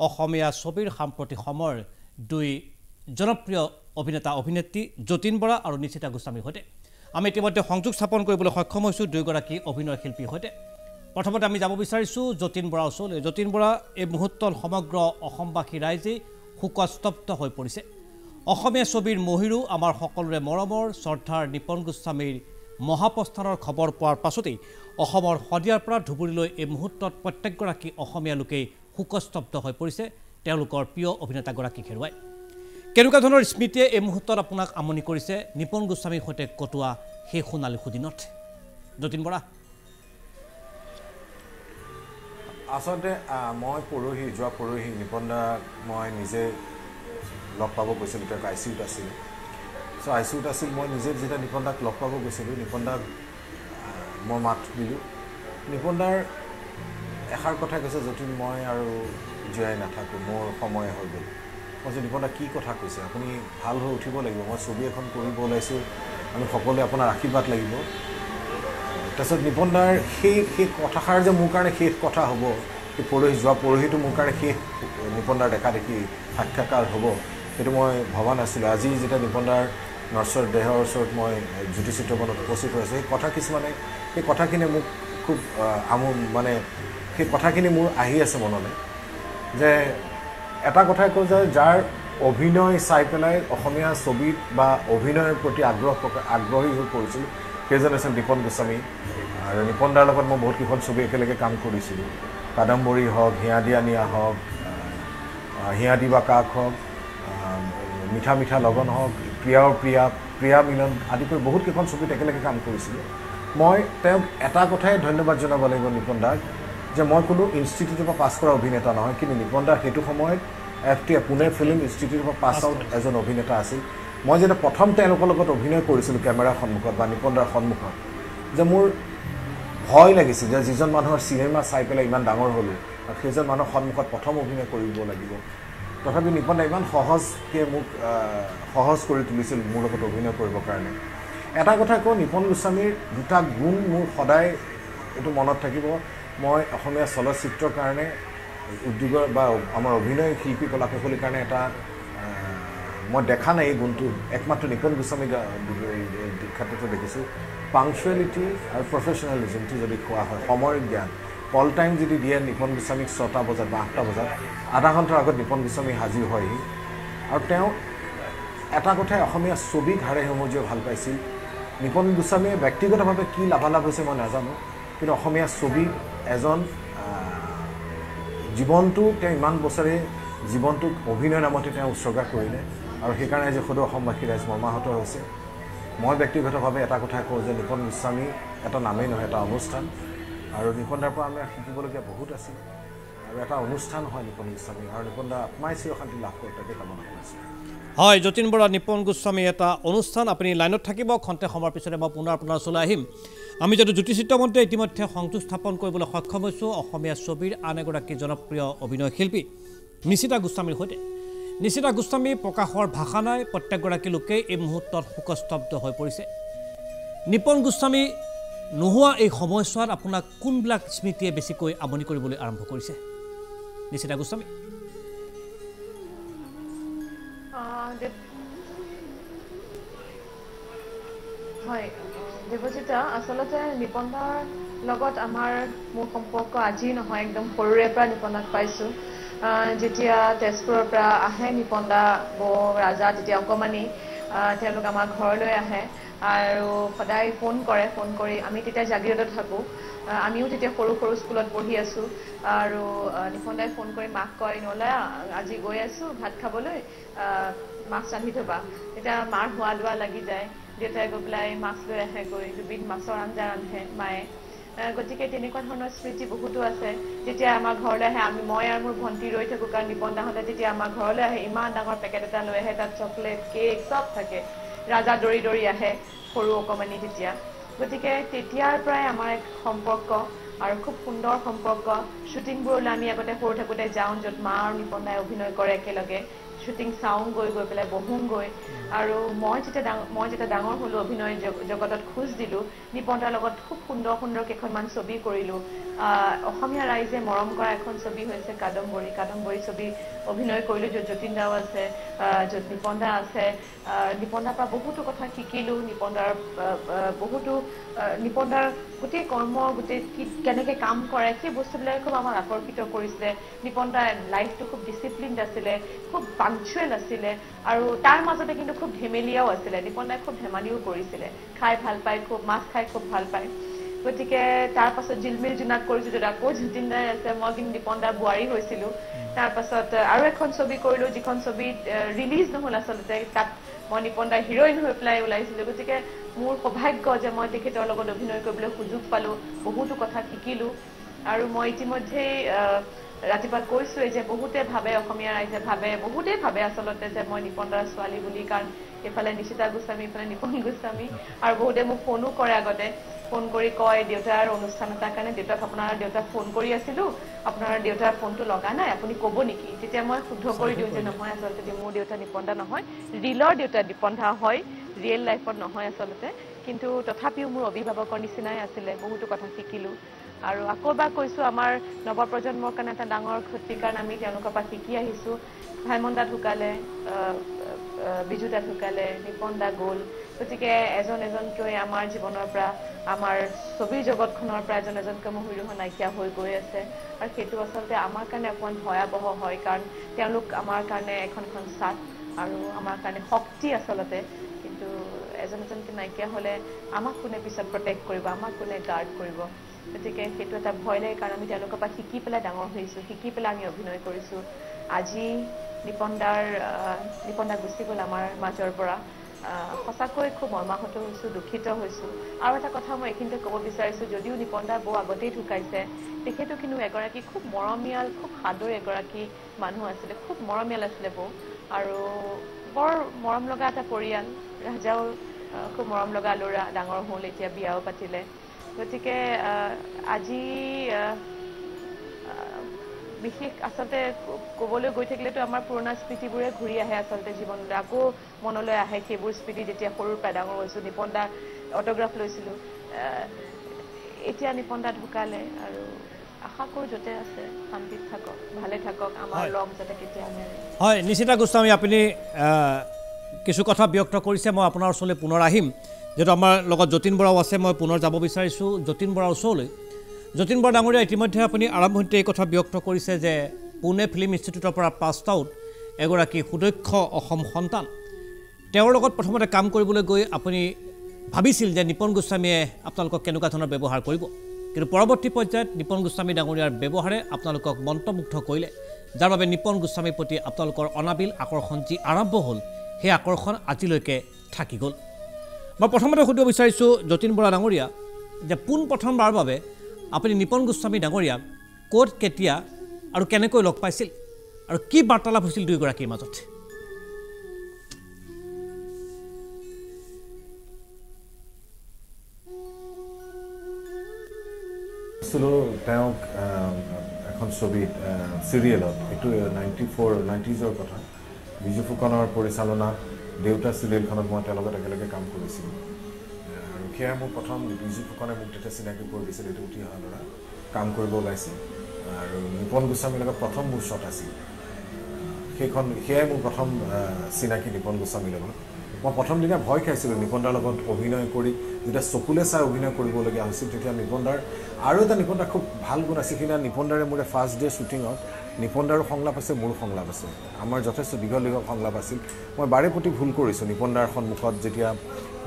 অসমীয়া ছবিৰ সাম্প্ৰতিক সময়ৰ দুই জনপ্ৰিয় অভিনেতা অভিনেত্ৰী যতীন বৰা আৰু নিশিতা গোস্বামীৰ সৈতে আমি ইতিমধ্যে সংযোগ স্থাপন কৰিবলৈ সক্ষম হৈছোঁ দুয়োগৰাকী অভিনয় শিল্পীৰ সৈতে। প্ৰথমতে আমি যাব বিচাৰিছোঁ যতীন বৰা ওচৰলৈ। যতীন বৰা, এই মুহূৰ্তত সমগ্ৰ অসমবাসী ৰাইজে শোকস্তব্ধ হৈ পৰিছে। অসমীয়া ছবিৰ মহিৰু আমাৰ সকলোৰে মৰমৰ শ্ৰদ্ধাৰ নিপন গোস্বামীৰ মহাপ্ৰস্থানৰ খবৰ পোৱাৰ পাছতেই অসমৰ শদিয়াৰ পৰা ধুবুৰীলৈ এই মুহূৰ্তত প্ৰত্যেকগৰাকী অসমীয়া লোকেই শোকস্তব্ধ হৈ পৰিছে তেওঁলোকৰ প্ৰিয় অভিনেতাগৰাকীক হেৰুৱাই। কেনেকুৱা ধৰণৰ স্মৃতিয়ে এই মুহূৰ্তত আপোনাক আমনি কৰিছে নিপন গোস্বামীৰ সৈতে কটোৱা সেই সোণালী সুদিনত? যতীন বৰা। আচলতে মই যোৱা পৰহি নিপন দাক মই নিজে লগ পাব গৈছিলোঁ। তেওঁক ICUত আছিল। চ' ICUত আছিল। মই নিজে যেতিয়া নিপন দাক লগ পাব গৈছিলোঁ, নিপন দাক মই মাত দিলোঁ। নিপন দাৰ এষাৰ কথা কৈছে, যতীন মই আৰু জীয়াই নাথাকোঁ, মোৰ সময় হৈ গ'ল। মই যে নিপন দা কি কথা কৈছে, আপুনি ভাল হৈ উঠিব লাগিব, মই ছবি এখন কৰিব ওলাইছোঁ, আমি সকলোৱে আপোনাৰ আশীৰ্বাদ লাগিব। তাৰপিছত নিপন দাৰ সেই কথাষাৰ যে মোৰ কাৰণে শেষ কথা হ'ব, সেই যোৱা পৰহিটো মোৰ কাৰণে শেষ নিপন দাৰ দেখা দেখি সাক্ষাৎকাৰ হ'ব, সেইটো মই ভবা নাছিলোঁ। আজি যেতিয়া নিপন দাৰ নশ্বৰ দেহৰ ওচৰত মই জ্যোতি চিত্ৰবনত উপস্থিত হৈ আছোঁ, সেই কথাখিনিয়ে মোক খুব সেই কথাখিনি মোৰ আহি আছে মনলৈ, যে এটা কথাই কওঁ যে যাৰ অভিনয় চাই পেলাই অসমীয়া ছবিত বা অভিনয়ৰ প্ৰতি আগ্ৰহী হৈ পৰিছিল সেইজন আছিল নিপন গোস্বামী। আৰু নিপন দাৰ লগত মই বহুতকেইখন ছবি একেলগে কাম কৰিছিলোঁ। কাদম্বৰী হওক, হিয়া দিয়া নিয়া হওক, হিয়া দিবা কাক হওক, মিঠা মিঠা লগন হওক, প্ৰিয়াৰ প্ৰিয়া মিলন আদি কৰি বহুতকেইখন ছবিত একেলগে কাম কৰিছিলোঁ। মই তেওঁক এটা কথাই ধন্যবাদ জনাব লাগিব নিপন দাক, যে মই কোনো ইনষ্টিটিউটৰ পৰা পাছ কৰা অভিনেতা নহয়, কিন্তু নিপন দা সেইটো সময়ত FTA পুনে ফিল্ম ইনষ্টিটিউটৰ পৰা পাছ আউট এজন অভিনেতা আছিল। মই যেতিয়া প্ৰথম তেওঁলোকৰ লগত অভিনয় কৰিছিলোঁ কেমেৰাৰ সন্মুখত বা নিপন দাৰ সন্মুখত, যে মোৰ ভয় লাগিছিল যে যিজন মানুহৰ চিনেমা চাই পেলাই ইমান ডাঙৰ হ'লোঁ আৰু সেইজন মানুহৰ সন্মুখত প্ৰথম অভিনয় কৰিব লাগিব। তথাপি নিপন দা ইমান সহজকৈ মোক সহজ কৰি তুলিছিল মোৰ লগত অভিনয় কৰিবৰ কাৰণে। এটা কথা কওঁ, নিপন গোস্বামীৰ দুটা গুণ মোৰ সদায় এইটো মনত থাকিব। মই অসমীয়া চলচ্চিত্ৰৰ কাৰণে উদ্যোগৰ বা আমাৰ অভিনয় শিল্পী কলাকুশলীৰ কাৰণে এটা মই দেখা নাই এই গুণটো, একমাত্ৰ নিপন গোস্বামী ক্ষেত্ৰতে দেখিছোঁ। পাংচুৱেলিটি আৰু প্ৰফেচনেলিজমটো যদি কোৱা হয়, সময়ৰ জ্ঞান, কল টাইম যদি দিয়ে নিপন গোস্বামীক 6টা বজাত বা 8টা বজাত, আধা ঘণ্টাৰ আগত নিপন গোস্বামী হাজিৰ হয়হি। আৰু তেওঁ এটা কথাই অসমীয়া ছবিক হাড়ে সমজীয়া ভাল পাইছিল। নিপন গোস্বামীয়ে ব্যক্তিগতভাৱে কি লাভালাভ হৈছে মই নাজানো, কিন্তু অসমীয়া ছবিক এজন জীৱনটো তেওঁ ইমান বছৰে জীৱনটোক অভিনয় নামতে তেওঁ উৎসৰ্গা কৰিলে, আৰু সেইকাৰণে আজি সদৌ অসমবাসী ৰাইজ মৰ্মাহত হৈছে। মই ব্যক্তিগতভাৱে এটা কথাই কওঁ যে নিপন গোস্বামী এটা নামেই নহয়, এটা অনুষ্ঠান, আৰু নিপন দাৰ পৰা আমি শিকিবলগীয়া বহুত আছিল, আৰু এটা অনুষ্ঠান হয় নিপন গোস্বামী, আৰু নিপন দা আত্মাই চিৰশান্তি লাভ কৰি তাকে কামনা কৰিছোঁ। হয়, যতীন বৰা, নিপন গোস্বামী এটা অনুষ্ঠান। আপুনি লাইনত থাকিব, খন্তে সময়ৰ পিছতে মই পুনৰ আপোনাৰ ওচৰলৈ আহিম। আমি যদি জ্যোতিচিত্ৰমন্ত্ৰীয়ে ইতিমধ্যে সংযোগ স্থাপন কৰিবলৈ সক্ষম হৈছোঁ অসমীয়া ছবিৰ আন এগৰাকী জনপ্ৰিয় অভিনয় শিল্পী নিশিতা গোস্বামীৰ সৈতে। নিশিতা গোস্বামী প্ৰকাশৰ ভাষা নাই, প্ৰত্যেকগৰাকী লোকেই এই মুহূৰ্তত শোকস্তব্ধ হৈ পৰিছে। নিপন গোস্বামী নোহোৱা এই সময়ছোৱাত আপোনাক কোনবিলাক স্মৃতিয়ে বেছিকৈ আমনি কৰিবলৈ আৰম্ভ কৰিছে? নিশিতা গোস্বামী। হয় দেৱজিতা, আচলতে নিপন দাৰ লগত মোৰ সম্পৰ্ক আজি নহয়, একদম সৰুৰে পৰা নিপন দাক পাইছোঁ। যেতিয়া তেজপুৰৰ পৰা আহে নিপন দা, বৌ ৰাজা, তেতিয়া অকণমানি তেওঁলোক আমাৰ ঘৰলৈ আহে আৰু সদায় ফোন কৰি আমি তেতিয়া জাগিৰোডত থাকোঁ। আমিও তেতিয়া সৰু স্কুলত পঢ়ি আছোঁ, আৰু নিপন দাই ফোন কৰি মাক কয়, নলা আজি গৈ আছোঁ ভাত খাবলৈ, মাছ ৰান্ধি থবা। তেতিয়া মাৰ হোৱা দোৱা লাগি যায়। দেউতাই গৈ পেলাই মাছ লৈ আহেগৈ, দুবিধ মাছৰ আঞ্জা ৰান্ধে মায়ে। গতিকে তেনেকুৱা ধৰণৰ স্মৃতি বহুতো আছে। যেতিয়া আমাৰ ঘৰলৈ আহে, মই আৰু মোৰ ভণ্টি ৰৈ থাকোঁ, কাৰণ নিপন দাহঁতে যেতিয়া আমাৰ ঘৰলৈ আহে ইমান ডাঙৰ পেকেট এটা লৈ আহে, তাত চকলেট, কেক চব থাকে। ৰাজা দৌৰি আহে, সৰু অকণমানি তেতিয়া। গতিকে তেতিয়াৰ পৰাই আমাৰ এক সম্পৰ্ক, আৰু খুব সুন্দৰ সম্পৰ্ক। শ্বুটিংবোৰলৈ আমি আগতে সৰু থাকোঁতে যাওঁ, য'ত মা আৰু নিপন দাই অভিনয় কৰে একেলগে। শ্বুটিং চাওঁ গৈ পেলাই বহোঁগৈ। আৰু মই যেতিয়া ডাঙৰ হ'লোঁ, অভিনয় জগতত খোজ দিলোঁ, নিপন দাৰ লগত খুব সুন্দৰ কেইখনমান ছবি কৰিলোঁ। অসমীয়া ৰাইজে মৰম কৰা এখন ছবি হৈছে কাদম্বৰী ছবি অভিনয় কৰিলোঁ য'ত যতীন দাও আছে য'ত নিপন দা আছে নিপন দাৰ পৰা বহুতো কথা শিকিলোঁ নিপন দাৰ গোটেই কৰ্ম গোটেই কেনেকৈ কাম কৰে সেই বস্তুবিলাকে খুব আমাক আকৰ্ষিত কৰিছিলে নিপন দাৰ লাইফটো খুব ডিচিপ্লিনড আছিলে খুব পাংচুৱেল আছিলে আৰু তাৰ মাজতে কিন্তু খুব ধেমেলীয়াও আছিলে নিপন দাই খুব ধেমালিও কৰিছিলে খাই ভাল পায় খুব মাছ খাই খুব ভাল পায় গতিকে তাৰ পাছত জিলমিল জোনাক কৰিছোঁ য'ত আকৌ যতীন দাই আছে মই কিন্তু নিপন দাৰ বোৱাৰী হৈছিলোঁ তাৰ পাছত আৰু এখন ছবি কৰিলোঁ যিখন ছবিত ৰিলিজ নহ'ল আচলতে তাত মই নিপন দাৰ হিৰইন হৈ পেলাই ওলাইছিলোঁ গতিকে মোৰ সৌভাগ্য যে মই তেখেতৰ লগত অভিনয় কৰিবলৈ সুযোগ পালোঁ বহুতো কথা শিকিলোঁ আৰু মই ইতিমধ্যেই ৰাতিপুৱা কৈছোঁৱেই যে বহুতে ভাবে অসমীয়া ৰাইজে বহুতেই ভাবে আচলতে যে মই নিপন দাৰ ছোৱালী বুলি কাৰণ এইফালে নিশিতা গোস্বামী এইফালে নিপন গোস্বামী আৰু বহুতে মোক ফোনো কৰে আগতে ফোন কৰি কয় দেউতাৰ অনুষ্ঠান এটাৰ কাৰণে আপোনাৰ দেউতাক ফোন কৰি আছিলোঁ আপোনাৰ দেউতাৰ ফোনটো লগা নাই আপুনি ক'ব নেকি তেতিয়া মই শুদ্ধ কৰি দিওঁ যে নহয় আচলতে মোৰ দেউতা নিপন দা নহয় ৰিলৰ দেউতা নিপন দা হয় ৰিয়েল লাইফত নহয় আচলতে কিন্তু তথাপিও মোৰ অভিভাৱকৰ নিচিনাই আছিলে বহুতো কথা শিকিলোঁ আৰু আকৌ এবাৰ কৈছোঁ আমাৰ নৱপ্ৰজন্মৰ কাৰণে এটা ডাঙৰ ক্ষতি কাৰণ আমি তেওঁলোকৰ পৰা শিকি আহিছোঁ ভাইমন দা ঢুকালে বিজু দা ঢুকালে নিপন দা গ'ল গতিকে এজনকৈ আমাৰ জীৱনৰ পৰা আমাৰ ছবিৰ জগতখনৰ পৰা এজনকৈ মহিৰুহ নাইকিয়া হৈ গৈ আছে আৰু সেইটো আচলতে আমাৰ কাৰণে অকণমান ভয়াৱহ হয় কাৰণ তেওঁলোক আমাৰ কাৰণে এখন চাথ আৰু আমাৰ কাৰণে শক্তি আচলতে কিন্তু এজনকৈ নাইকিয়া হ'লে আমাক কোনে পিছত প্ৰটেক্ট কৰিব আমাক কোনে গাৰ্ড কৰিব গতিকে সেইটো এটা ভয় লাগে কাৰণ আমি তেওঁলোকৰ পৰা শিকি পেলাই ডাঙৰ হৈছোঁ শিকি পেলাই আমি অভিনয় কৰিছোঁ আজি নিপন দা গুচি গ'ল আমাৰ মাজৰ পৰা সঁচাকৈ খুব মৰ্মাহত হৈছোঁ দুখিত হৈছোঁ আৰু এটা কথা মই এইখিনিতে ক'ব বিচাৰিছোঁ যদিও নিপন দা বৌ আগতেই ঢুকাইছে তেখেতো কিন্তু এগৰাকী খুব মৰমীয়াল খুব সাদৰ এগৰাকী মানুহ আছিলে খুব মৰমীয়াল আছিলে বৌ আৰু বৰ মৰম লগা এটা পৰিয়াল ৰাজাও খুব মৰম লগা ল'ৰা ডাঙৰ হ'ল এতিয়া বিয়াও পাতিলে গতিকে আজি বিশেষ আচলতে ক'বলৈ গৈ থাকিলেতো আমাৰ পুৰণা স্মৃতিবোৰে ঘূৰি আহে আচলতে জীৱনলৈ আকৌ মনলৈ আহে সেইবোৰ স্মৃতি যেতিয়া সৰুৰ পৰা ডাঙৰ হৈছোঁ নিপন দা অট'গ্ৰাফ লৈছিলোঁ এতিয়া নিপন দা ঢুকালে আৰু আশা কৰোঁ য'তে আছে শান্তিত থাকক ভালে থাকক আমাৰ লগ যাতে কেতিয়া নেৰে হয় নিশিতা গোস্বামী আপুনি কিছু কথা ব্যক্ত কৰিছে মই আপোনাৰ ওচৰলৈ পুনৰ আহিম যেহেতু আমাৰ লগত যতীন বৰাও আছে মই পুনৰ যাব বিচাৰিছোঁ যতীন বৰাৰ ওচৰলৈ যতীন বৰা ডাঙৰীয়া ইতিমধ্যে আপুনি আৰম্ভণিতে এই কথা ব্যক্ত কৰিছে যে পুনে ফিল্ম ইনষ্টিটিউটৰ পৰা পাছ আউট এগৰাকী সুদক্ষ অসম সন্তান তেওঁৰ লগত প্ৰথমতে কাম কৰিবলৈ গৈ আপুনি ভাবিছিল যে নিপন গোস্বামীয়ে আপোনালোকক কেনেকুৱা ধৰণৰ ব্যৱহাৰ কৰিব কিন্তু পৰৱৰ্তী পৰ্যায়ত নিপন গোস্বামী ডাঙৰীয়াৰ ব্যৱহাৰে আপোনালোকক মন্ত্ৰমুগ্ধ কৰিলে যাৰ বাবে নিপন গোস্বামীৰ প্ৰতি আপোনালোকৰ অনাবিল আকৰ্ষণ যি আৰম্ভ হ'ল সেই আকৰ্ষণ আজিলৈকে থাকি গ'ল মই প্ৰথমতে সুধিব বিচাৰিছোঁ যতীন বৰা ডাঙৰীয়া যে পোনপ্ৰথমবাৰৰ বাবে আপুনি নিপন গোস্বামী ডাঙৰীয়াক ক'ত কেতিয়া আৰু কেনেকৈ লগ পাইছিল আৰু কি বাৰ্তালাপ হৈছিল দুয়োগৰাকীৰ মাজত তেওঁক এখন ছবিত চিৰিয়েলত এইটো 90s কথা বিজু ফুকনৰ পৰিচালনাত দেউতা চিৰিয়েলখনত মই তেওঁৰ লগত একেলগে কাম কৰিছিলোঁ আৰু সেয়া মোৰ প্ৰথম বিজু ফুকনে মোক তেতিয়া চিনাকি কৰি দিছিল এইটো উঠি অহা ল'ৰা কাম কৰিব ওলাইছিল আৰু নিপন গোস্বামীৰ লগত প্ৰথম মোৰ শ্বট আছিল সেয়াই মোৰ প্ৰথম চিনাকি নিপন গোস্বামীৰ লগত মই প্ৰথম দিনা ভয় খাইছিলোঁ নিপন দাৰ লগত অভিনয় কৰি যেতিয়া চকুলে চাই অভিনয় কৰিবলগীয়া হৈছিল তেতিয়া নিপন দাৰ আৰু এটা নিপন দাৰ খুব ভাল গুণ আছে সেইদিনা নিপন দাৰে মোৰ ফাৰ্ষ্ট ডে শ্বুটিঙত নিপন দাৰো সংলাপ আছে মোৰ সংলাপ আছে আমাৰ যথেষ্ট দীঘল সংলাপ আছিল মই বাৰে প্ৰতি ভুল কৰিছোঁ নিপন দাৰ সন্মুখত যেতিয়া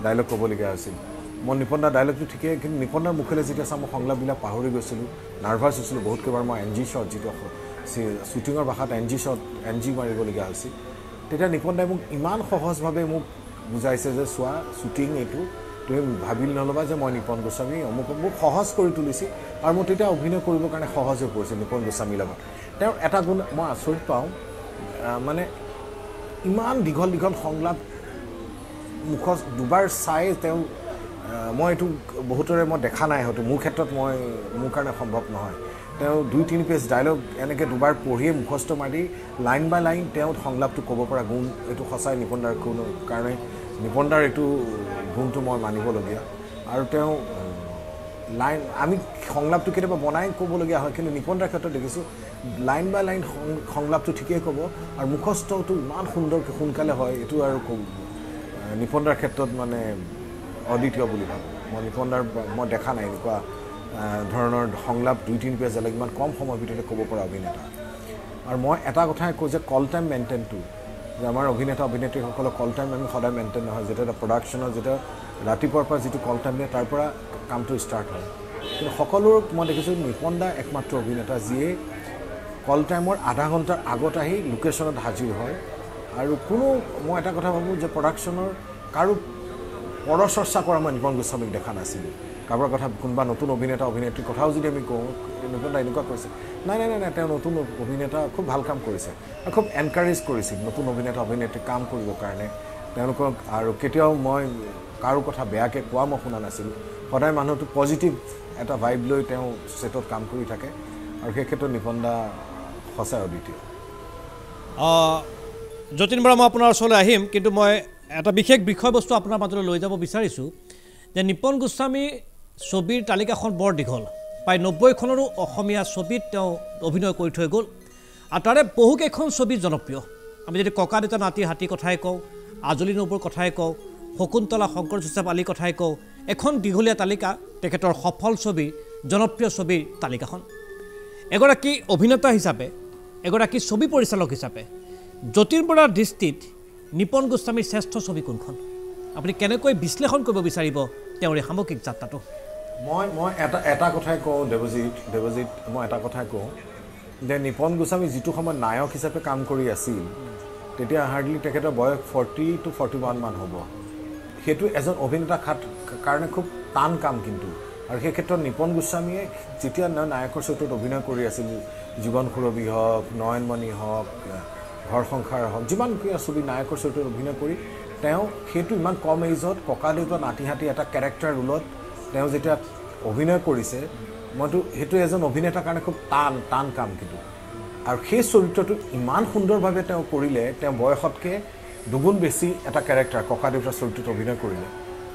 ডাইলগ ক'বলগীয়া হৈছিল মই নিপন দাৰ ডাইলগটো ঠিকেই কিন্তু নিপন দাৰ মুখেৰে যেতিয়া চাওঁ মই সংলাপবিলাক পাহৰি গৈছিলোঁ নাৰ্ভাছ হৈছিলোঁ বহুত কেইবাৰ মই এন জি শ্বট যিটো শ্বুটিঙৰ ভাষাত এন জি মাৰিবলগীয়া হৈছিল তেতিয়া নিপন দাই মোক ইমান সহজভাৱে মোক বুজাইছে যে চোৱা শ্বুটিং এইটো তুমি ভাবি নল'বা যে মই নিপন গোস্বামী মোক সহজ কৰি তুলিছিল আৰু মোৰ তেতিয়া অভিনয় কৰিবৰ কাৰণে সহজ হৈ পৰিছিল নিপন গোস্বামীৰ লগত তেওঁৰ এটা গুণ মই আচৰিত পাওঁ মানে ইমান দীঘল সংলাপ মুখত দুবাৰ চাই তেওঁ মই এইটো বহুতৰে মই দেখা নাই হয়তো মোৰ ক্ষেত্ৰত মোৰ কাৰণে সম্ভৱ নহয় তেওঁ 2-3 পেজ ডাইলগ এনেকৈ দুবাৰ পঢ়িয়ে মুখস্থ মাৰি লাইন বাই লাইন তেওঁ সংলাপটো ক'ব পৰা গুণ এইটো সঁচাই নিপন দাৰ কাৰণে নিপন দাৰ এইটো গুণটো মই মানিবলগীয়া আৰু তেওঁ লাইন আমি সংলাপটো কেতিয়াবা বনাই ক'বলগীয়া হয় কিন্তু নিপন দাৰ ক্ষেত্ৰত দেখিছোঁ লাইন বাই লাইন সংলাপটো ঠিকেই ক'ব আৰু মুখস্থটো ইমান সুন্দৰকৈ সোনকালে হয় এইটো আৰু নিপন দাৰ ক্ষেত্ৰত মানে অদ্বিতীয় বুলি ভাবোঁ মই নিপন দাৰ মই দেখা নাই এনেকুৱা ধৰণৰ সংলাপ 2-3 পেজ অলপ ইমান কম সময়ৰ ভিতৰতে ক'ব পৰা অভিনেতা আৰু মই এটা কথাই কওঁ যে কল টাইম মেইনটেইনটো যে আমাৰ অভিনেতা অভিনেত্ৰীসকলক কল টাইম আমি সদায় মেইনটেইন নহয় যেতিয়া এটা প্ৰডাকশ্যনৰ যেতিয়া ৰাতিপুৱাৰ পৰা যিটো কল টাইম দিয়ে তাৰ পৰা কামটো ষ্টাৰ্ট হয় কিন্তু সকলো মই দেখিছোঁ নিপন দা একমাত্ৰ অভিনেতা যিয়ে কল টাইমৰ আধা ঘণ্টাৰ আগত আহি লোকেশ্যনত হাজিৰ হয় আৰু কোনো মই এটা কথা ভাবোঁ যে প্ৰডাকশ্যনৰ কাৰো পৰচৰ্চা কৰা মই নিপন গোস্বামীক দেখা নাছিলোঁ কাৰোবাৰ কথা কোনোবা নতুন অভিনেতা অভিনেত্ৰীৰ কথাও যদি আমি কওঁ নিপন দা এনেকুৱা কৰিছে নাই তেওঁ নতুন অভিনেতা খুব ভাল কাম কৰিছে আৰু খুব এনকাৰেজ কৰিছিল নতুন অভিনেতা অভিনেত্ৰী কাম কৰিবৰ কাৰণে তেওঁলোকক আৰু কেতিয়াও মই কাৰো কথা বেয়াকৈ কোৱা মই শুনা নাছিলোঁ সদায় মানুহটো পজিটিভ এটা ভাইব লৈ তেওঁ ছেটত কাম কৰি থাকে আৰু সেই ক্ষেত্ৰত নিপন দা সঁচাই অদ্বিতীয় যতীন বৰা মই আপোনাৰ ওচৰলৈ আহিম কিন্তু মই এটা বিশেষ বিষয়বস্তু আপোনাৰ মাজলৈ লৈ যাব বিচাৰিছোঁ যে নিপন গোস্বামী ছবিৰ তালিকাখন বৰ দীঘল প্ৰায় 90খনৰো অসমীয়া ছবিত তেওঁ অভিনয় কৰি থৈ গ'ল আৰু তাৰে বহুকেইখন ছবি জনপ্ৰিয় আমি যদি ককা দেউতা নাতি হাতী কথাই কওঁ আজলি নবুৰ কথাই কওঁ শকুন্তলা শংকৰ যোচেফ আলীৰ কথাই কওঁ এখন দীঘলীয়া তালিকা তেখেতৰ সফল ছবি জনপ্ৰিয় ছবিৰ তালিকাখন এগৰাকী অভিনেতা হিচাপে এগৰাকী ছবি পৰিচালক হিচাপে যতীন বৰাৰ দৃষ্টিত নিপন গোস্বামীৰ শ্ৰেষ্ঠ ছবি কোনখন আপুনি কেনেকৈ বিশ্লেষণ কৰিব বিচাৰিব তেওঁৰ এই সামগ্ৰিক যাত্ৰাটো মই এটা কথাই কওঁ দেৱজিৎ মই এটা কথাই কওঁ যে নিপন গোস্বামী যিটো সময়ত নায়ক হিচাপে কাম কৰি আছিল তেতিয়া হাৰ্ডলি তেখেতৰ বয়স 40 to 41 মান হ'ব সেইটো এজন অভিনেতা কাৰণে খুব টান কাম কিন্তু আৰু সেই ক্ষেত্ৰত নিপন গোস্বামীয়ে যেতিয়া নায়কৰ চৰিত্ৰত অভিনয় কৰি আছিল জীৱন সুৰভি হওক নয়নমণি হওক ঘৰ সংসাৰ হওক যিমান ছবি নায়কৰ চৰিত্ৰত অভিনয় কৰি তেওঁ সেইটো ইমান কম এজত ককা দেউতা নাতি হাতী এটা কেৰেক্টাৰ ৰোলত তেওঁ যেতিয়া অভিনয় কৰিছে মইতো সেইটো এজন অভিনেতাৰ কাৰণে খুব টান কাম কিন্তু আৰু সেই চৰিত্ৰটো ইমান সুন্দৰভাৱে তেওঁ কৰিলে তেওঁ বয়সতকৈ দুগুণ বেছি এটা কেৰেক্টাৰ ককা দেউতাৰ চৰিত্ৰত অভিনয় কৰিলে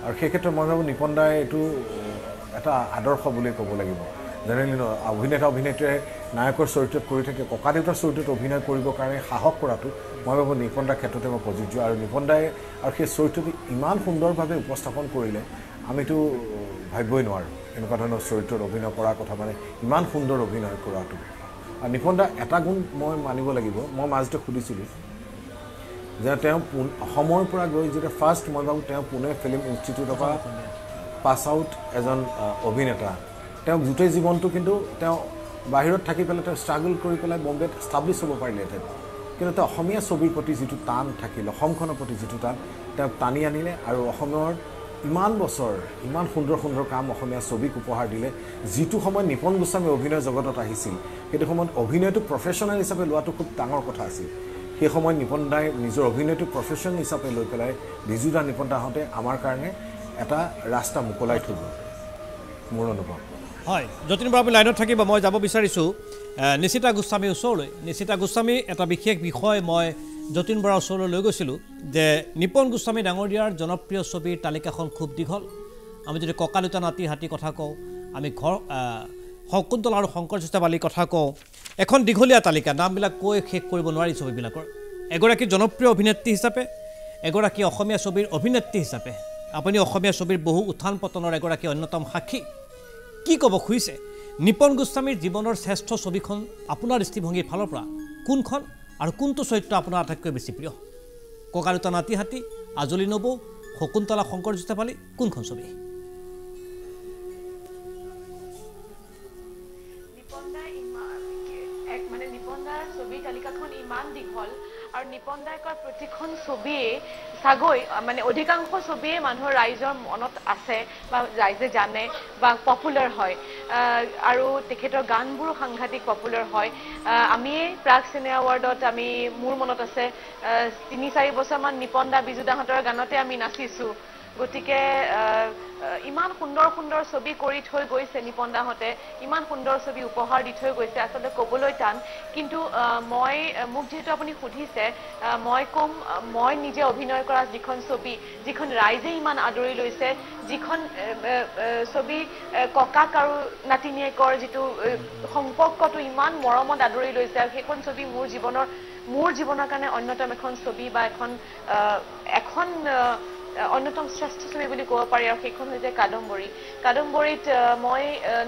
আৰু সেই ক্ষেত্ৰত মই ভাবোঁ নিপন দাই এইটো এটা আদৰ্শ বুলি ক'ব লাগিব জেনেৰেলি অভিনেতা অভিনেত্ৰীয়ে নায়কৰ চৰিত্ৰত কৰি থাকে ককা দেউতাৰ চৰিত্ৰত অভিনয় কৰিবৰ কাৰণে সাহস কৰাটো মই ভাবোঁ নিপন দাৰ ক্ষেত্ৰতে মই প্ৰযোজ্য আৰু নিপন দাই আৰু সেই চৰিত্ৰটো ইমান সুন্দৰভাৱে উপস্থাপন কৰিলে আমিতো ভাবিবই নোৱাৰোঁ এনেকুৱা ধৰণৰ চৰিত্ৰত অভিনয় কৰাৰ কথা মানে ইমান সুন্দৰ অভিনয় কৰাটো আৰু নিপন দা এটা গুণ মই মানিব লাগিব মই মাজতে সুধিছিলোঁ যে তেওঁ অসমৰ পৰা গৈ যেতিয়া ফাৰ্ষ্ট মই ভাবোঁ তেওঁ পুনে ফিল্ম ইনষ্টিটিউটৰ পৰা পাছ আউট এজন অভিনেতা তেওঁ গোটেই জীৱনটো কিন্তু তেওঁ বাহিৰত থাকি পেলাই তেওঁ ষ্ট্ৰাগল কৰি পেলাই বম্বেত ষ্টাব্লিছ হ'ব পাৰিলেহেঁতেন কিন্তু তেওঁ অসমীয়া ছবিৰ প্ৰতি যিটো টান থাকিল অসমখনৰ প্ৰতি যিটো টান তেওঁক টানি আনিলে আৰু অসমৰ ইমান বছৰ ইমান সুন্দৰ কাম অসমীয়া ছবিক উপহাৰ দিলে যিটো সময়ত নিপন গোস্বামী অভিনয় জগতত আহিছিল সেইটো সময়ত অভিনয়টো প্ৰফেশ্যনেল হিচাপে লোৱাটো খুব ডাঙৰ কথা আছিল সেই সময়ত নিপন দাই নিজৰ অভিনয়টো প্ৰফেশ্যন হিচাপে লৈ পেলাই বিজু দা নিপন দাহঁতে আমাৰ কাৰণে এটা ৰাস্তা মুকলাই থৈ গ'ল মোৰ অনুভৱ হয় যতীন বৰা লাইনত থাকিব মই যাব বিচাৰিছোঁ নিশিতা গোস্বামীৰ ওচৰলৈ নিশিতা গোস্বামী এটা বিশেষ বিষয় মই যতীন বৰাৰ ওচৰলৈ লৈ গৈছিলোঁ যে নিপন গোস্বামী ডাঙৰীয়াৰ জনপ্ৰিয় ছবিৰ তালিকাখন খুব দীঘল আমি যদি ককা দেউতা নাতি হাতী কথা কওঁ আমি শকুন্তলা আৰু শংকৰ যোচেফ আলীৰ কথা কওঁ এখন দীঘলীয়া তালিকা নামবিলাক কৈ শেষ কৰিব নোৱাৰি ছবিবিলাকৰ এগৰাকী জনপ্ৰিয় অভিনেত্ৰী হিচাপে এগৰাকী অসমীয়া ছবিৰ অভিনেত্ৰী হিচাপে আপুনি অসমীয়া ছবিৰ বহু উত্থান পতনৰ এগৰাকী অন্যতম সাক্ষী কি ক'ব খুজিছে নিপন গোস্বামীৰ জীৱনৰ শ্ৰেষ্ঠ ছবিখন আপোনাৰ দৃষ্টিভংগীৰ ফালৰ পৰা কোনখন আৰু কোনটো চৰিত্ৰ আপোনাৰ আটাইতকৈ বেছি প্ৰিয় ককা দেউতা নাতি হাতী আজলি নবৌ শকুন্তলা শংকৰ যোচেফ আলী কোনখন ছবি নিপন দাৰ ছবি তালিকাখন ইমান দীঘল আৰু নিপন দাই কৰা প্ৰতিখন ছবিয়ে চাগৈ মানে অধিকাংশ ছবিয়ে মানুহৰ ৰাইজৰ মনত আছে বা ৰাইজে জানে বা পপুলাৰ হয় আৰু তেখেতৰ গানবোৰো সাংঘাতিক পপুলাৰ হয় আমি প্ৰাগ চিনে এৱাৰ্ডত আমি মোৰ মনত আছে 3-4 বছৰমান নিপন দা বিজু দাহঁতৰ গানতে আমি নাচিছোঁ গতিকে ইমান সুন্দৰ সুন্দৰ ছবি কৰি থৈ গৈছে নিপন দাহঁতে ইমান সুন্দৰ ছবি উপহাৰ দি থৈ গৈছে আচলতে ক'বলৈ টান কিন্তু মই মোক যেহেতু আপুনি সুধিছে মই কম মই নিজে অভিনয় কৰা যিখন ছবি যিখন ৰাইজে ইমান আদৰি লৈছে যিখন ছবি ককাক আৰু নাতিনীয়েকৰ যিটো সম্পৰ্কটো ইমান মৰমত আদৰি লৈছে আৰু সেইখন ছবি মোৰ জীৱনৰ কাৰণে অন্যতম এখন ছবি বা এখন অন্যতম শ্ৰেষ্ঠ ছবি বুলি ক'ব পাৰি আৰু সেইখন হৈছে কাদম্বৰীত মই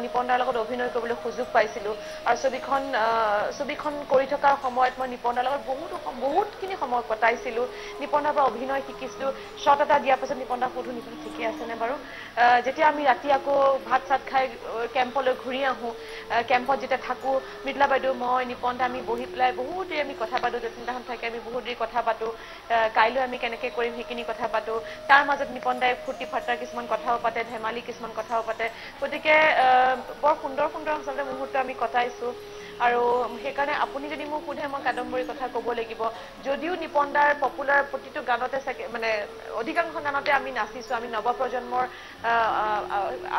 নিপন দাৰ লগত অভিনয় কৰিবলৈ সুযোগ পাইছিলোঁ আৰু ছবিখন কৰি থকাৰ সময়ত মই নিপন দাৰ লগত বহুতখিনি সময় কটাইছিলোঁ নিপন দাৰ পৰা অভিনয় শিকিছিলোঁ শ্বট এটা দিয়াৰ পাছত নিপন দাক সুধো নিপন ঠিকে আছেনে বাৰু যেতিয়া আমি ৰাতি আকৌ ভাত চাত খাই কেম্পলৈ ঘূৰি আহোঁ কেম্পত যেতিয়া থাকোঁ মৃদুলা বাইদেউ মই নিপন দা আমি বহি পেলাই বহুত দেৰি আমি কথা পাতোঁ যতীন দাহঁত থাকে আমি বহুত দেৰি কথা পাতোঁ কাইলৈ আমি কেনেকৈ কৰিম সেইখিনি কথা পাতোঁ তাৰ মাজত নিপন দাই ফূৰ্তি ফাৰ্তাৰ কিছুমান কথাও পাতে ধেমালি কিছুমান কথাও পাতে গতিকে বৰ সুন্দৰ আচলতে মুহূৰ্ত আমি কটাইছোঁ আৰু সেইকাৰণে আপুনি যদি মোক সোধে মই কাদম্বৰীৰ কথা ক'ব লাগিব যদিও নিপন দাৰ পপুলাৰ প্ৰতিটো গানতে চাগে মানে অধিকাংশ গানতে আমি নাচিছোঁ আমি নৱপ্ৰজন্মৰ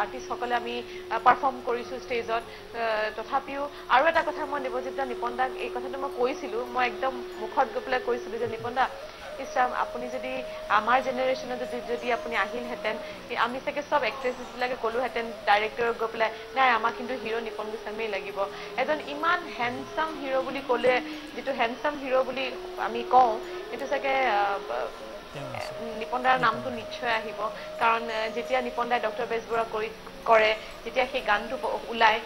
আৰ্টিষ্টসকলে আমি পাৰফৰ্ম কৰিছোঁ ষ্টেজত তথাপিও আৰু এটা কথা মই দেৱজিৎ দা নিপন দাক এই কথাটো মই কৈছিলোঁ মই একদম মুখত গৈ পেলাই কৈছিলোঁ যে নিপন দা ইছৰাম আপুনি যদি আমাৰ জেনেৰেশ্যনত যদি আপুনি আহিলহেঁতেন আমি চাগে চব এক্ট্ৰেছেছবিলাকে ক'লোহেঁতেন ডাইৰেক্টৰক গৈ পেলাই নাই আমাক কিন্তু হিৰো নিপন গোস্বামীয়ে লাগিব এজন ইমান হেণ্ডচাম হিৰো বুলি ক'লে যিটো হেণ্ডচাম হিৰো বুলি আমি কওঁ এইটো চাগে নিপন দাৰ নামটো নিশ্চয় আহিব কাৰণ যেতিয়া নিপন দাই ডক্টৰ বেজবৰুৱা কৰে যেতিয়া সেই গানটো ওলায়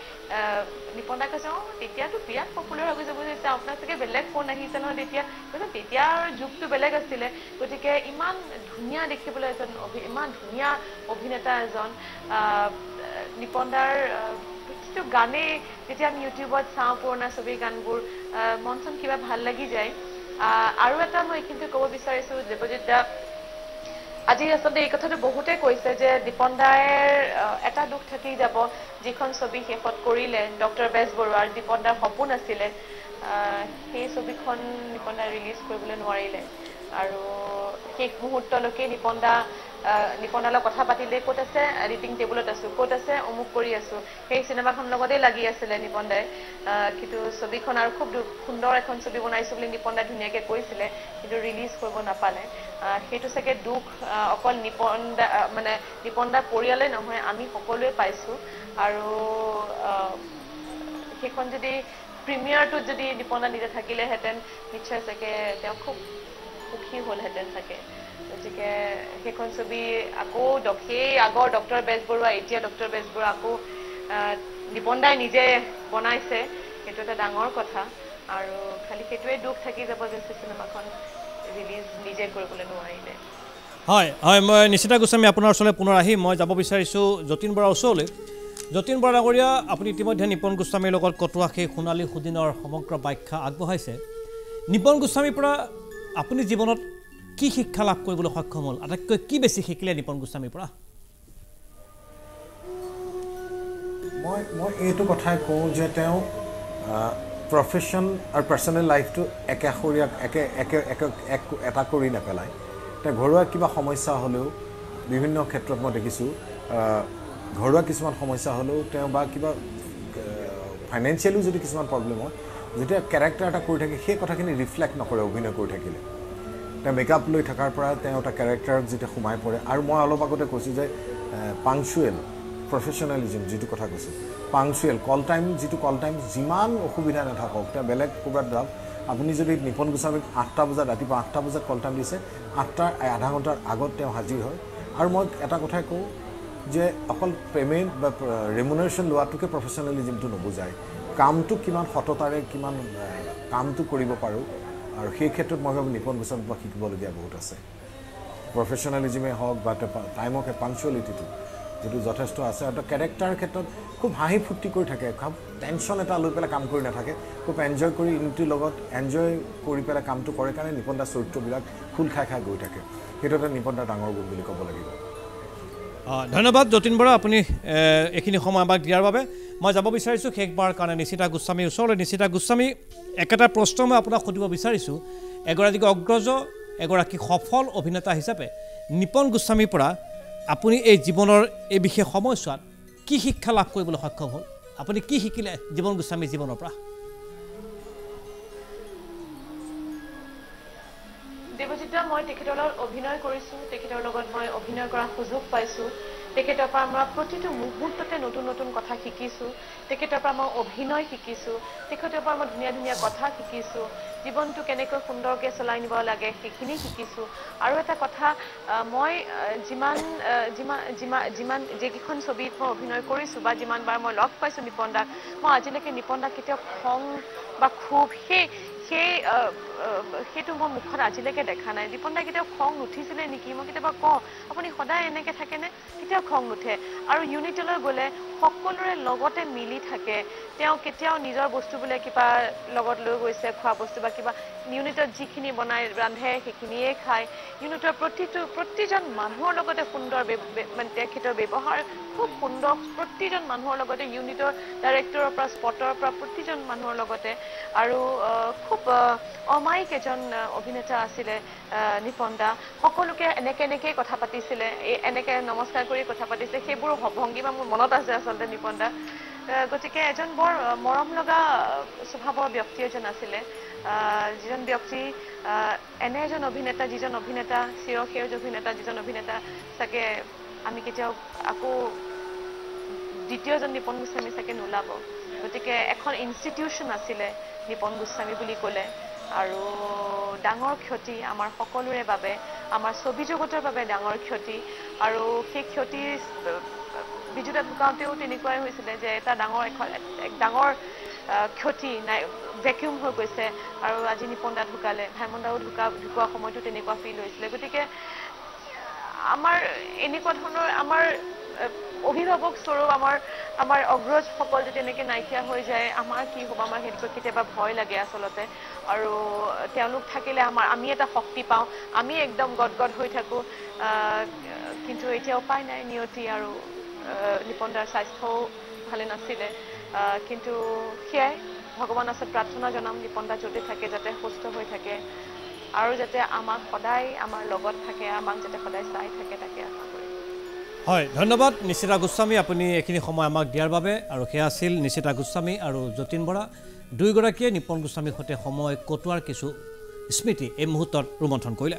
নিপন দাই কৈছে তেতিয়াতো বিৰাট পপুলাৰ হৈ গৈছে বুজিছে আপোনাৰ চাগে বেলেগ ফোন আহিছে নহয় তেতিয়াৰ যুগটো বেলেগ আছিলে গতিকে ইমান ধুনীয়া দেখিবলৈ ইমান ধুনীয়া অভিনেতা এজন নিপন দাৰ প্ৰতিটো গানেই যেতিয়া আমি ইউটিউবত চাওঁ পুৰণা ছবিৰ গানবোৰ মন চন কিবা ভাল লাগি যায় আৰু এটা মই এইখিনিতে ক'ব বিচাৰিছোঁ দেৱজিৎ দা আজি আচলতে এই কথাটো বহুতে কৈছে যে নিপন দাৰ এটা দুখ থাকি যাব যিখন ছবি শেষত কৰিলে ডক্টৰ বেজবৰুৱাৰ নিপন দাৰ সপোন আছিলে সেই ছবিখন নিপন দাই ৰিলিজ কৰিবলৈ নোৱাৰিলে আৰু শেষ মুহূৰ্তলৈকে নিপন দাৰ কথা পাতিলে ক'ত আছে এডিটিং টেবুলত আছোঁ ক'ত আছে অমুক কৰি আছোঁ সেই চিনেমাখনৰ লগতেই লাগি আছিলে নিপন দাই কিন্তু ছবিখন আৰু খুব সুন্দৰ এখন ছবি বনাইছোঁ বুলি নিপন দাই ধুনীয়াকৈ কৈছিলে কিন্তু ৰিলিজ কৰিব নাপালে সেইটো চাগে দুখ অকল নিপন দাৰ পৰিয়ালে নহয় আমি সকলোৱে পাইছোঁ আৰু সেইখন যদি প্ৰিমিয়াৰটোত যদি নিপন দা নিজে থাকিলেহেঁতেন নিশ্চয় চাগে তেওঁ খুব সুখী হ'লহেঁতেন চাগে গতিকে সেইখন ছবি আকৌ সেই আগৰ ডক্টৰ বেজবৰুৱা এতিয়া ডক্টৰ বেজবৰুৱা আকৌ নিপন দাই নিজে বনাইছে সেইটো এটা ডাঙৰ কথা আৰু খালি সেইটোৱে দুখ থাকি যাব যে চিনেমাখন ৰিলিজ নিজে কৰিবলৈ নোৱাৰিলে হয় মই নিশিতা গোস্বামী আপোনাৰ ওচৰলৈ পুনৰ আহি মই যাব বিচাৰিছোঁ যতীন বৰাৰ ওচৰলৈ যতীন বৰা ডাঙৰীয়া আপুনি ইতিমধ্যে নিপন গোস্বামীৰ লগত কটোৱা সেই সোণালী সুদিনৰ সমগ্ৰ ব্যাখ্যা আগবঢ়াইছে নিপন গোস্বামীৰ পৰা আপুনি জীৱনত কি শিক্ষা লাভ কৰিবলৈ সক্ষম হ'ল আটাইতকৈ কি বেছি শিকিলে নিপন গোস্বামীৰ পৰা মই এইটো কথাই কওঁ যে তেওঁ প্ৰফেশ্যন আৰু পাৰ্চনেল লাইফটো একেষৰীয়া এটা কৰি নেপেলায় তেওঁ ঘৰুৱা কিবা সমস্যা হ'লেও বিভিন্ন ক্ষেত্ৰত মই দেখিছোঁ ঘৰুৱা কিছুমান সমস্যা হ'লেও তেওঁ বা কিবা ফাইনেন্সিয়েলিও যদি কিছুমান প্ৰব্লেম হয় যেতিয়া কেৰেক্টাৰ এটা কৰি থাকে সেই কথাখিনি ৰিফ্লেক্ট নকৰে অভিনয় কৰি থাকিলে তেওঁ মেকআপ লৈ থকাৰ পৰা তেওঁ এটা কেৰেক্টাৰত যেতিয়া সোমাই পৰে আৰু মই অলপ আগতে কৈছোঁ যে পাংচুৱেল প্ৰফেশ্যনেলিজিম যিটো কথা কৈছোঁ পাংচুৱেল কল টাইম যিমান অসুবিধা নাথাকক তেওঁ বেলেগ ক'ৰবাত যাওক আপুনি যদি নিপন গোস্বামীক 8টা বজাত ৰাতিপুৱা 8টা বজাত কল টাইম দিছে 8টাৰ আধা ঘণ্টাৰ আগত তেওঁ হাজিৰ হয় আৰু মই এটা কথাই কওঁ যে অকল পে'মেণ্ট বা ৰেমুনাৰেশ্যন লোৱাটোকে প্ৰফেশ্যনেলিজিমটো নুবুজায় কামটো কিমান সততাৰে কিমান কামটো কৰিব পাৰোঁ আৰু সেই ক্ষেত্ৰত মই ভাবোঁ নিপন গোস্বামীৰ পৰা শিকিবলগীয়া বহুত আছে প্ৰফেশ্যনেলিজিমেই হওক বা টাইমক পাংচুৱেলিটিটো যিটো যথেষ্ট আছে আৰু কেৰেক্টাৰৰ ক্ষেত্ৰত খুব হাঁহি ফূৰ্তি কৰি থাকে খুব টেনশ্যন এটা লৈ পেলাই কাম কৰি নাথাকে খুব এনজয় কৰি ইউনিটিৰ লগত এনজয় কৰি পেলাই কামটো কৰে কাৰণে নিপন দাৰ চৰিত্ৰবিলাক খোল খাই গৈ থাকে সেইটো এটা নিপন দাৰ ডাঙৰ গুণ বুলি ক'ব লাগিব ধন্যবাদ যতীন বৰা আপুনি এইখিনি সময় আমাক দিয়াৰ বাবে মই যাব বিচাৰিছোঁ শেষবাৰ কাৰণে নিশিতা গোস্বামীৰ ওচৰলৈ নিশিতা গোস্বামী একেটা প্ৰশ্ন মই আপোনাক সুধিব বিচাৰিছোঁ এগৰাকী অগ্ৰজ এগৰাকী সফল অভিনেতা হিচাপে নিপন গোস্বামীৰ পৰা আপুনি এই জীৱনৰ এই বিশেষ সময়ছোৱাত কি শিক্ষা লাভ কৰিবলৈ সক্ষম হ'ল আপুনি কি শিকিলে জীৱন গোস্বামী জীৱনৰ পৰা দেৱজিতা মই তেখেতৰ লগত অভিনয় কৰিছোঁ তেখেতৰ লগত মই অভিনয় কৰাৰ সুযোগ পাইছোঁ তেখেতৰ পৰা মই প্ৰতিটো মুহূৰ্ততে নতুন নতুন কথা শিকিছোঁ তেখেতৰ পৰা মই অভিনয় শিকিছোঁ তেখেতৰ পৰা মই ধুনীয়া ধুনীয়া কথা শিকিছোঁ জীৱনটো কেনেকৈ সুন্দৰকৈ চলাই নিব লাগে সেইখিনি শিকিছোঁ আৰু এটা কথা মই যিমান যিকেইখন ছবিত মই অভিনয় কৰিছোঁ বা যিমানবাৰ মই লগ পাইছোঁ নিপন দাক মই আজিলৈকে নিপন দাক কেতিয়াও খং বা ক্ষোভ সেইটো মই মুখত আজিলৈকে দেখা নাই নিপন দা কেতিয়াও খং নুঠিছিলে নেকি মই কেতিয়াবা কওঁ আপুনি সদায় এনেকৈ থাকেনে কেতিয়াও খং নুঠে আৰু ইউনিটলৈ গ'লে সকলোৰে লগতে মিলি থাকে তেওঁ কেতিয়াও নিজৰ বস্তু বোলে কিবা লগত লৈ গৈছে খোৱা বস্তু বা কিবা ইউনিটত যিখিনি বনাই ৰান্ধে সেইখিনিয়ে খায় ইউনিটৰ প্ৰতিজন মানুহৰ লগতে সুন্দৰ মানে তেখেতৰ ব্যৱহাৰ খুব সুন্দৰ প্ৰতিজন মানুহৰ লগতে ইউনিটৰ ডাইৰেক্টৰৰ পৰা স্পটৰ পৰা প্ৰতিজন মানুহৰ লগতে আৰু খুব অমায়িক এজন অভিনেতা আছিলে নিপন দা সকলোকে এনেকৈ কথা পাতিছিলে এনেকৈ নমস্কাৰ কৰি কথা পাতিছিলে সেইবোৰ ভংগীমা মোৰ মনত আছে আচলতে নিপন দা গতিকে এজন বৰ মৰম লগা স্বভাৱৰ ব্যক্তি এজন আছিলে যিজন ব্যক্তি এনে এজন অভিনেতা যিজন অভিনেতা চিৰসেউজ অভিনেতা যিজন অভিনেতা চাগে আমি কেতিয়াও আকৌ দ্বিতীয়জন নিপন গোস্বামী চাগে নোলাব গতিকে এখন ইনষ্টিটিউশ্যন আছিলে নিপন গোস্বামী বুলি ক'লে আৰু ডাঙৰ ক্ষতি আমাৰ সকলোৰে বাবে আমাৰ ছবি জগতৰ বাবে ডাঙৰ ক্ষতি আৰু সেই ক্ষতি বিজুদা ঢুকাওঁতেও তেনেকুৱাই হৈছিলে যে এটা ডাঙৰ ক্ষতি নাই ভেকিউম হৈ গৈছে আৰু আজি নিপন দা ঢুকালে ভাইমন দাও ঢুকোৱা সময়তো তেনেকুৱা ফিল হৈছিলে গতিকে আমাৰ এনেকুৱা ধৰণৰ আমাৰ অভিভাৱক স্বৰূপ আমাৰ অগ্ৰজসকল যদি এনেকৈ নাইকিয়া হৈ যায় আমাৰ কি হ'ব আমাৰ সেইটো কেতিয়াবা ভয় লাগে আচলতে আৰু তেওঁলোক থাকিলে আমি এটা শক্তি পাওঁ আমি একদম গদগদ হৈ থাকোঁ কিন্তু এতিয়া উপায় নাই নিয়তি আৰু নিপন দাৰ স্বাস্থ্যও ভালে নাছিলে কিন্তু সেয়াই ভগৱানৰ ওচৰত প্ৰাৰ্থনা জনাম নিপন দা য'তে থাকে যাতে সুস্থ হৈ থাকে আৰু যাতে আমাক সদায় আমাৰ লগত থাকে আমাক যাতে সদায় চাই থাকে তাকে আশা কৰিম হয় ধন্যবাদ নিশিতা গোস্বামী আপুনি এইখিনি সময় আমাক দিয়াৰ বাবে আৰু সেয়া আছিল নিশিতা গোস্বামী আৰু যতীন বৰা দুয়োগৰাকীয়ে নিপন গোস্বামীৰ সৈতে সময় কটোৱাৰ কিছু স্মৃতি এই মুহূৰ্তত ৰোমন্থন কৰিলে